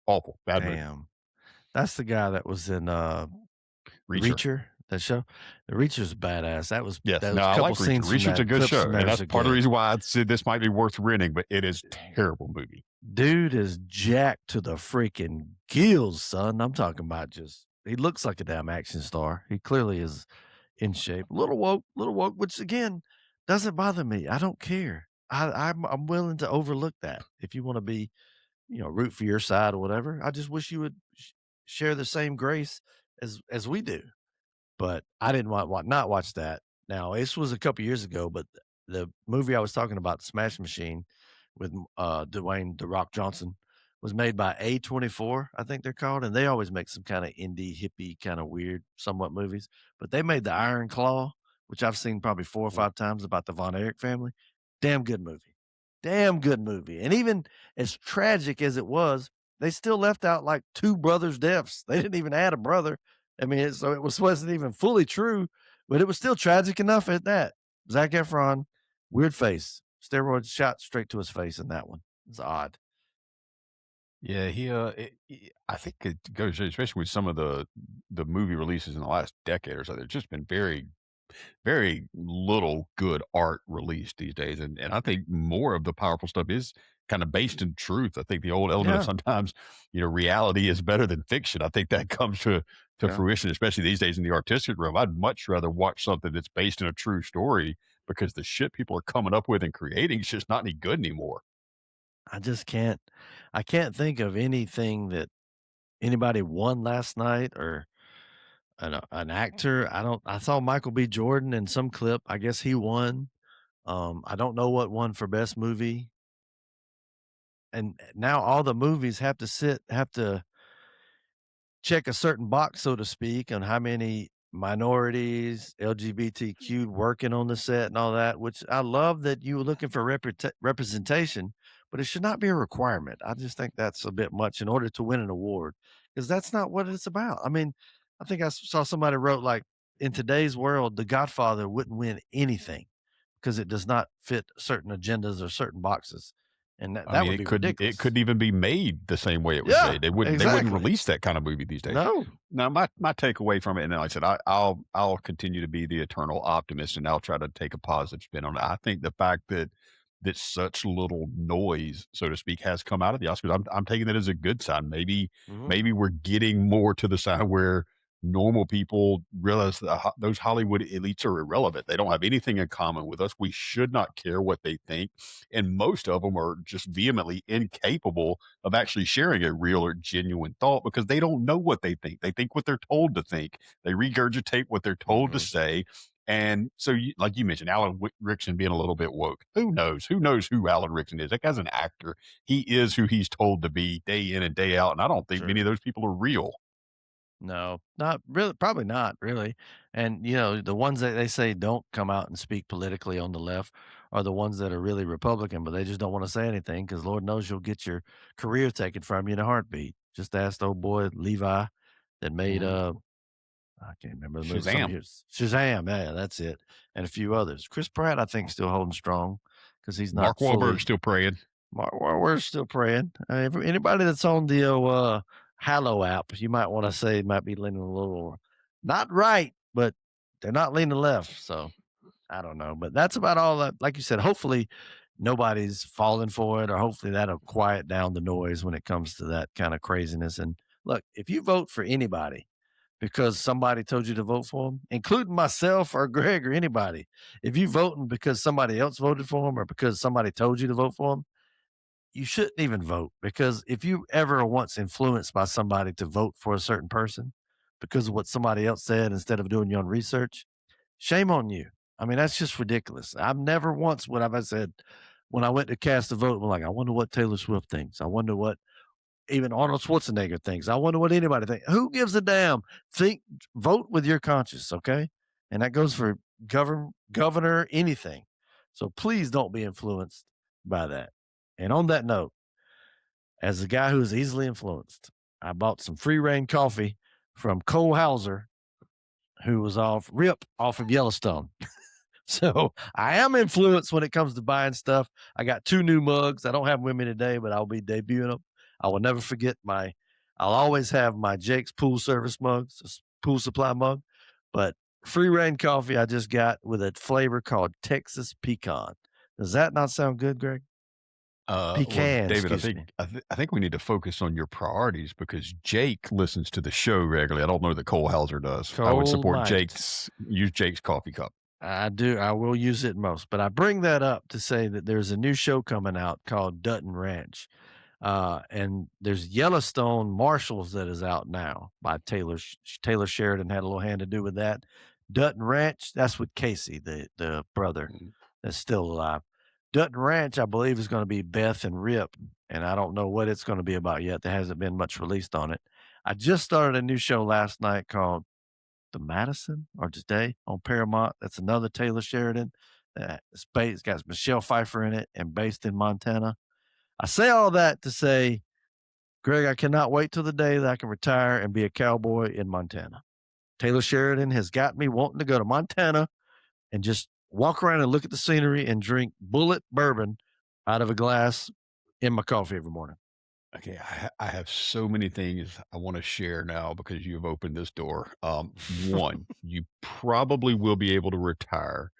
awful. Bad movie. Damn. That's the guy that was in Reacher. that show. The Reacher's badass. That was Yes. that was No, a I couple like Reacher. scenes from Reacher's that, a good clips show. from And there that's are part of the good. reason why I said this might be worth renting, but it is a terrible movie. Dude is jacked to the freaking gills, son. I'm talking about just he looks like a damn action star. He clearly is in shape. Little woke, which again doesn't bother me. I don't care. I'm willing to overlook that. If you want to be, root for your side or whatever. I just wish you would share the same grace as we do. But I didn't not watch that. Now, this was a couple years ago, but the movie I was talking about, Smash Machine, with Dwayne "The Rock" Johnson, was made by A24, I think they're called, and they always make some kind of indie, hippie, kind of weird, somewhat movies. But they made The Iron Claw, which I've seen probably 4 or 5 times, about the Von Erich family. Damn good movie. Damn good movie. And even as tragic as it was, they still left out like 2 brothers' deaths. They didn't even add a brother. I mean, so it wasn't even fully true, but it was still tragic enough at that. Zac Efron, weird face, steroids shot straight to his face in that one. It's odd. Yeah, I think it goes, especially with some of the movie releases in the last decade or so. There's just been very, very little good art released these days, and I think more of the powerful stuff is kind of based in truth. I think the old element of Yeah. sometimes, reality is better than fiction. I think that comes to Yeah. fruition, especially these days in the artistic realm. I'd much rather watch something that's based in a true story because the shit people are coming up with and creating is just not any good anymore. I just can't. I can't think of anything that anybody won last night or an actor. I saw Michael B. Jordan in some clip. I guess he won. I don't know what won for best movie. And now all the movies have to check a certain box, so to speak, on how many minorities, LGBTQ working on the set and all that, which I love that you were looking for representation, but it should not be a requirement. I just think that's a bit much in order to win an award, because that's not what it's about. I mean, I think I saw somebody wrote like, in today's world, The Godfather wouldn't win anything because it does not fit certain agendas or certain boxes. And I that mean, would be ridiculous. it couldn't even be made the same way it was Yeah, made. They wouldn't exactly. release that kind of movie these days. No. Now, my takeaway from it, and like I said, I'll continue to be the eternal optimist, and I'll try to take a positive spin on it. I think the fact that such little noise, so to speak, has come out of the Oscars, I'm taking that as a good sign. Maybe we're getting more to the side where normal people realize that those Hollywood elites are irrelevant. They don't have anything in common with us. We should not care what they think. And most of them are just vehemently incapable of actually sharing a real or genuine thought because they don't know what they think. They think what they're told to think. They regurgitate what they're told to say. And so, like you mentioned, Alan Rickson being a little bit woke. Who knows? Who knows who Alan Rickson is? That guy's an actor. He is who he's told to be day in and day out. And I don't think many of those people are real. No, not really. Probably not really. And the ones that they say don't come out and speak politically on the left are the ones that are really Republican, but they just don't want to say anything because Lord knows you'll get your career taken from you in a heartbeat. Just ask the old boy Levi that made I can't remember the movie. Shazam, yeah, that's it, and a few others. Chris Pratt, I think, still holding strong because he's not. Mark Wahlberg's still praying. We're still praying. Anybody that's on the Hallow app, you might want to say might be leaning a little not right, but they're not leaning left. So I don't know, but that's about all that. Like you said, hopefully nobody's falling for it, or hopefully that'll quiet down the noise when it comes to that kind of craziness. And look, if you vote for anybody because somebody told you to vote for them, including myself or Greg or anybody, if you voting because somebody else voted for them or because somebody told you to vote for them, you shouldn't even vote, because if you ever once influenced by somebody to vote for a certain person because of what somebody else said instead of doing your own research, shame on you. I mean, that's just ridiculous. I've never once, what have I said, when I went to cast a vote, I'm like, I wonder what Taylor Swift thinks. I wonder what even Arnold Schwarzenegger thinks. I wonder what anybody thinks. Who gives a damn? Vote with your conscience, okay? And that goes for governor, anything. So please don't be influenced by that. And on that note, as a guy who is easily influenced, I bought some free reign coffee from Cole Hauser, who was off of Yellowstone. So I am influenced when it comes to buying stuff. I got 2 new mugs. I don't have them with me today, but I'll be debuting them. I will never forget I'll always have my Jake's pool service mugs, pool supply mug, but free reign coffee I just got with a flavor called Texas pecan. Does that not sound good, Greg? Pecan, David, excuse me. I think we need to focus on your priorities because Jake listens to the show regularly. I don't know that Cole Hauser does. I would support use Jake's coffee cup. I do. I will use it most, but I bring that up to say that there's a new show coming out called Dutton Ranch. And there's Yellowstone Marshals that is out now by Taylor Sheridan had a little hand to do with that. Dutton Ranch, that's with Casey, the brother that's still alive. Dutton Ranch, I believe, is going to be Beth and Rip, and I don't know what it's going to be about yet. There hasn't been much released on it. I just started a new show last night called The Madison, or today on Paramount. That's another Taylor Sheridan. It's got Michelle Pfeiffer in it and based in Montana. I say all that to say, Greg, I cannot wait till the day that I can retire and be a cowboy in Montana. Taylor Sheridan has got me wanting to go to Montana and just walk around and look at the scenery and drink Bullet bourbon out of a glass in my coffee every morning. Okay, I have so many things I want to share now because you've opened this door. One, you probably will be able to retire.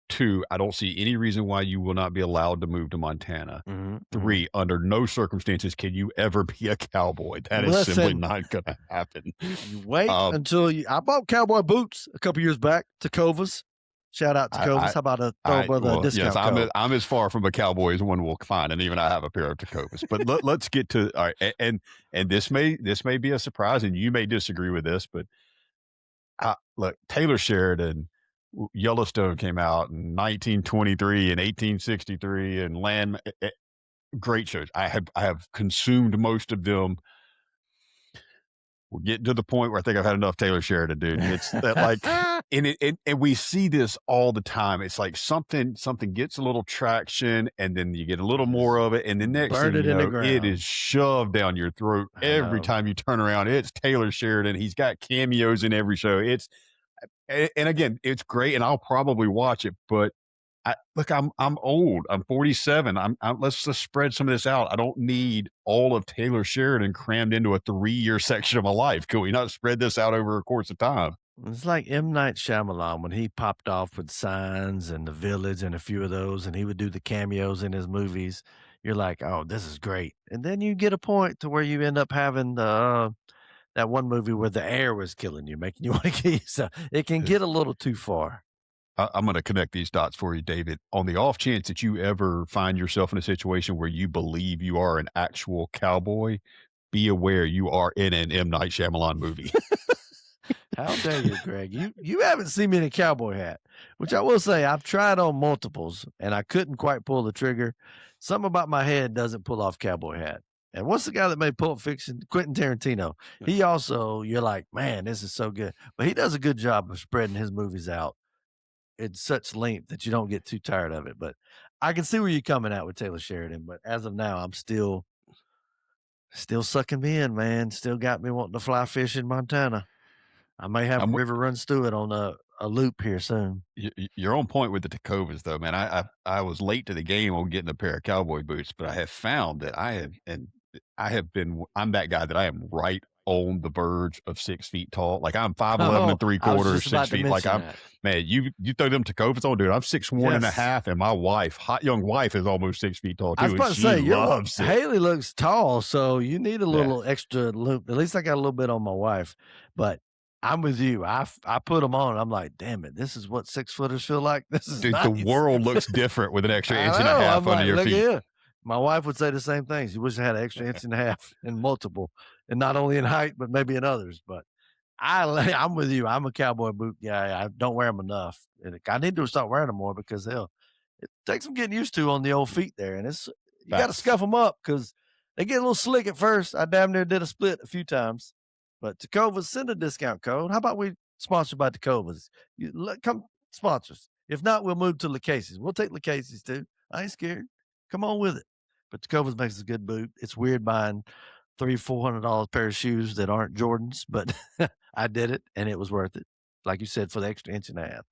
2, I don't see any reason why you will not be allowed to move to Montana. 3, under no circumstances can you ever be a cowboy. That is simply not going to happen. You wait until I bought cowboy boots a couple years back, Tecovas. Shout out to Tecovas. How about a discount code? Yes, I'm as far from a cowboy as one will find, and even I have a pair of Tecovas. But let's get to all right. And this may be a surprise, and you may disagree with this, but look, Taylor Sheridan. Yellowstone came out in 1923 and 1863 and great shows. I have consumed most of them. We're getting to the point where I think I've had enough Taylor Sheridan, dude. It's that like, and we see this all the time. It's like something gets a little traction, and then you get a little more of it, and the next thing you know, it is shoved down your throat every time you turn around. It's Taylor Sheridan. He's got cameos in every show. And again, it's great, and I'll probably watch it. But I'm old. I'm 47. Let's just spread some of this out. I don't need all of Taylor Sheridan crammed into a 3-year section of my life. Can we not spread this out over a course of time? It's like M. Night Shyamalan when he popped off with Signs and The Village and a few of those, and he would do the cameos in his movies. You're like, oh, this is great. And then you get a point to where you end up having that one movie where the air was killing you, making you want to kill yourself. It can get a little too far. I'm going to connect these dots for you, David. On the off chance that you ever find yourself in a situation where you believe you are an actual cowboy, be aware you are in an M. Night Shyamalan movie. How dare you, Greg? You haven't seen me in a cowboy hat, which I will say I've tried on multiples, and I couldn't quite pull the trigger. Something about my head doesn't pull off cowboy hat. And what's the guy that made Pulp Fiction? Quentin Tarantino. He also, you're like, man, this is so good. But he does a good job of spreading his movies out in such length that you don't get too tired of it. But I can see where you're coming at with Taylor Sheridan. But as of now, I'm still sucking me in, man. Still got me wanting to fly fish in Montana. I may have a river runs through it on a loop here soon. You're on point with the Tecovas, though, man. I was late to the game on getting a pair of cowboy boots, but I have found that I'm that guy that I am right on the verge of 6 feet tall. Like I'm 5'11" and 3/4, 6 feet. Like man, you throw them Tecovas on, dude. I'm 6'1" and a half, and my hot young wife is almost 6 feet tall too. I was about to say, Haley looks tall, so you need a little extra loop. At least I got a little bit on my wife, but I'm with you. I put them on. I'm like, damn it, this is what 6-footers feel like. This is dude. Nice. The world looks different with an extra inch and a half under your feet. Here. My wife would say the same thing. She wish I had an extra inch and a half in multiple, and not only in height, but maybe in others. But I'm with you. I'm a cowboy boot guy. I don't wear them enough. And I need to start wearing them more because it takes some getting used to on the old feet there. And you got to scuff them up because they get a little slick at first. I damn near did a split a few times. But Tecovas, send a discount code. How about we sponsored by Tecovas? Come sponsor us. If not, we'll move to Lacases. We'll take Lacases too. I ain't scared. Come on with it. But Tecovas makes a good boot. It's weird buying $300-400 pair of shoes that aren't Jordans, but I did it and it was worth it. Like you said, for the extra inch and a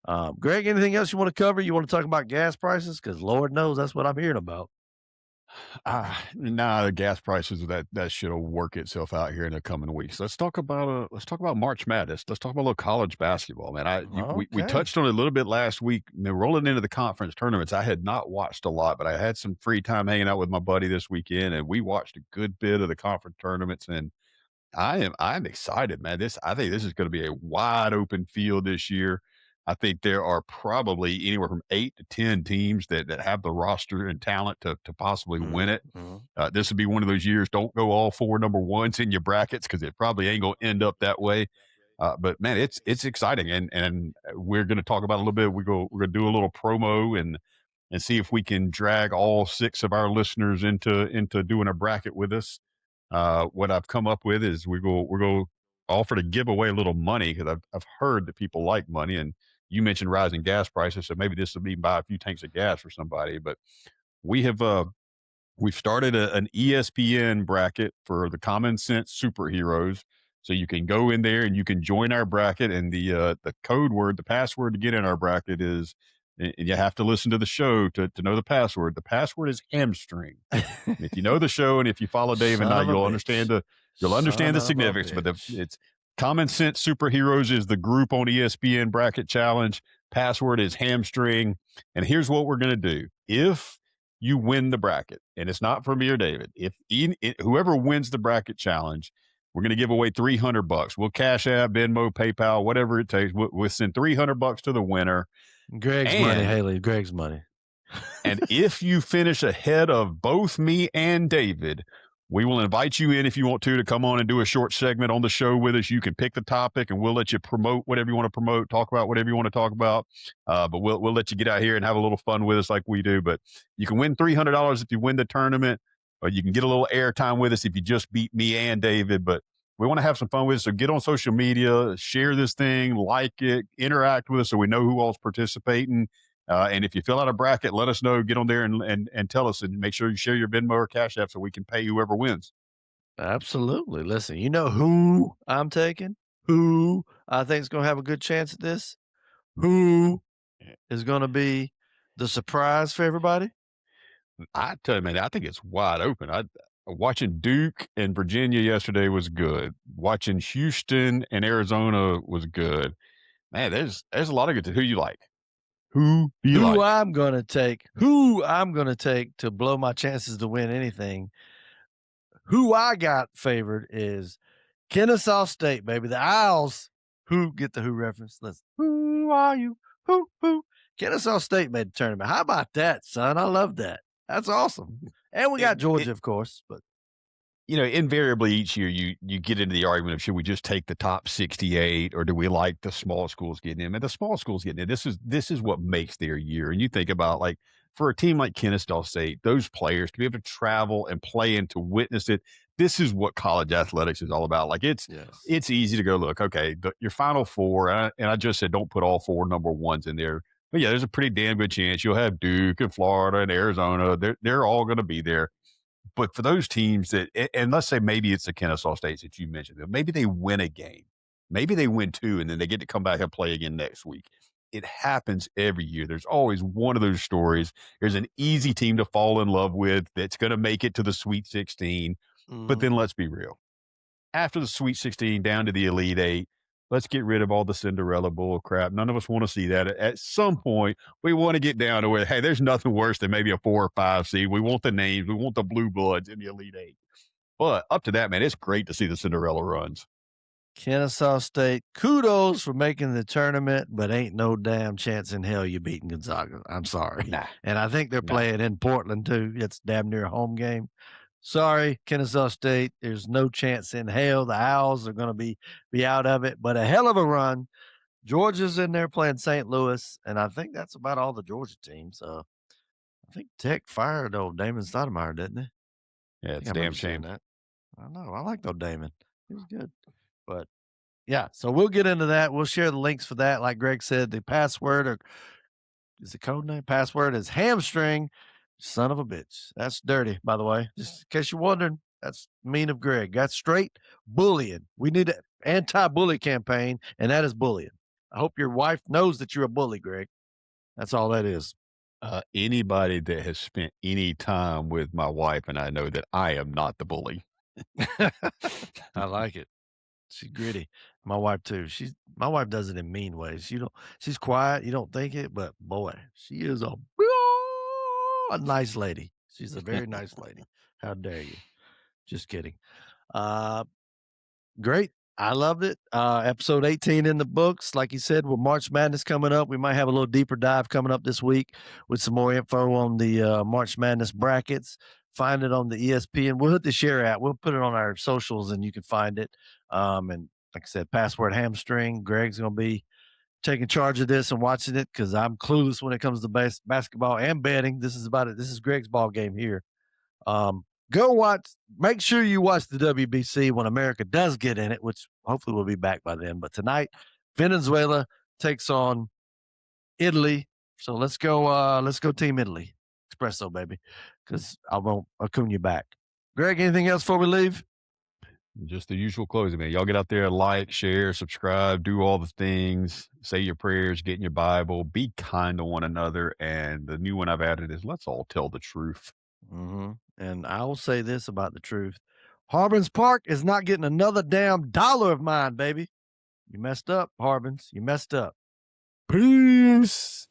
half. Greg, anything else you want to cover? You want to talk about gas prices? Because Lord knows that's what I'm hearing about. Nah, the gas prices that should work itself out here in the coming weeks. Let's talk about March Madness. Let's talk about a little college basketball, man. We touched on it a little bit last week. Rolling into the conference tournaments, I had not watched a lot, but I had some free time hanging out with my buddy this weekend, and we watched a good bit of the conference tournaments. And I'm excited, man. I think this is going to be a wide open field this year. I think there are probably anywhere from 8 to 10 teams that have the roster and talent to possibly win it. This would be one of those years. Don't go all 4 number ones in your brackets because it probably ain't going to end up that way. But man, it's exciting, and we're going to talk about it a little bit. We're going to do a little promo and see if we can drag all 6 of our listeners into doing a bracket with us. What I've come up with is we're going to offer to give away a little money because I've heard that people like money, and you mentioned rising gas prices, so maybe this will be buy a few tanks of gas for somebody. But we've started an ESPN bracket for the Common Sense Superheroes, so you can go in there and you can join our bracket. And the code word, the password to get in our bracket is, and you have to listen to the show to know the password. The password is hamstring. If you know the show and if you follow Dave and I, you'll understand the significance. But it's Common Sense Superheroes is the group on ESPN bracket challenge. Password is hamstring. And here's what we're going to do. If you win the bracket, and it's not for me or David, whoever wins the bracket challenge, we're going to give away $300. We'll Cash App, Venmo, PayPal, whatever it takes. We'll send $300 to the winner. Greg's money, Haley. Greg's money. And if you finish ahead of both me and David, we will invite you in if you want to come on and do a short segment on the show with us. You can pick the topic and we'll let you promote whatever you want to promote, talk about whatever you want to talk about. But we'll let you get out here and have a little fun with us like we do. But you can win $300 if you win the tournament, or you can get a little airtime with us if you just beat me and David. But we want to have some fun with it. So get on social media, share this thing, like it, interact with us so we know who all's participating. And if you fill out a bracket, let us know. Get on there and tell us, and make sure you share your Venmo or Cash App so we can pay whoever wins. Absolutely. Listen, you know who I'm taking? Who I think is going to have a good chance at this? Who is going to be the surprise for everybody? I tell you, man, I think it's wide open. Watching Duke and Virginia yesterday was good. Watching Houston and Arizona was good. Man, there's a lot of good. Who you like? Who I'm going to take to blow my chances to win anything. Who I got favored is Kennesaw State, baby. The Owls. Who get the who reference? Listen. Who are you? Who? Kennesaw State made the tournament. How about that, son? I love that. That's awesome. And we got Georgia, of course, but invariably each year you get into the argument of should we just take the top 68 or do we like the small schools getting in? And the small schools getting in, this is what makes their year. And you think about, like, for a team like Kennesaw State, those players to be able to travel and play and to witness it. This is what college athletics is all about. Like it's easy to go, look, okay, your Final Four, and I just said don't put all 4 number ones in there. But yeah, there's a pretty damn good chance you'll have Duke and Florida and Arizona. They're all going to be there. But for those teams that, and let's say maybe it's the Kennesaw States that you mentioned, maybe they win a game, maybe they win 2, and then they get to come back and play again next week. It happens every year. There's always one of those stories. There's an easy team to fall in love with that's going to make it to the Sweet 16. But then let's be real. After the Sweet 16 down to the Elite 8, let's get rid of all the Cinderella bull crap. None of us want to see that. At some point, we want to get down to where, hey, there's nothing worse than maybe a 4 or 5 seed. We want the names. We want the blue bloods in the Elite 8. But up to that, man, it's great to see the Cinderella runs. Kennesaw State, kudos for making the tournament, but ain't no damn chance in hell you beating Gonzaga. I'm sorry. Nah. And I think they're playing in Portland, too. It's damn near a home game. Sorry, Kennesaw State. There's no chance in hell. The Owls are going to be out of it, but a hell of a run. Georgia's in there playing St. Louis, and I think that's about all the Georgia teams. I think Tech fired old Damon Stoudemire, didn't they? Yeah, it's a damn shame. That. I know. I like old Damon. He was good. But, yeah, so we'll get into that. We'll share the links for that. Like Greg said, the password is the code name? Password is hamstring. Son of a bitch. That's dirty, by the way. Just in case you're wondering, That's mean of Greg. That's straight bullying. We need an anti-bully campaign, and that is bullying. I hope your wife knows that you're a bully, Greg. That's all that is. Anybody that has spent any time with my wife and I know that I am not the bully. I like it. She's gritty. My wife too. My wife does it in mean ways. She's quiet. You don't think it, but boy, she is a nice lady. She's a very nice lady. How dare you? Just kidding. Great. I loved it. Episode 18 in the books. Like you said, with March Madness coming up, we might have a little deeper dive coming up this week with some more info on the March Madness brackets. Find it on the ESPN. We'll hit the share out. We'll put it on our socials and you can find it. And like I said, password hamstring. Greg's going to be taking charge of this and watching it because I'm clueless when it comes to basketball and betting. This is about it. This is Greg's ball game here. Go watch. Make sure you watch the WBC when America does get in it, which hopefully we'll be back by then. But tonight, Venezuela takes on Italy. So let's go Team Italy. Espresso, baby, because I won't Acuna back. Greg, anything else before we leave? Just the usual closing, man. Y'all get out there, like, share, subscribe, do all the things, say your prayers, get in your Bible, be kind to one another. And the new one I've added is let's all tell the truth. Mm-hmm. And I will say this about the truth. Harbins Park is not getting another damn dollar of mine, baby. You messed up, Harbins. You messed up. Peace.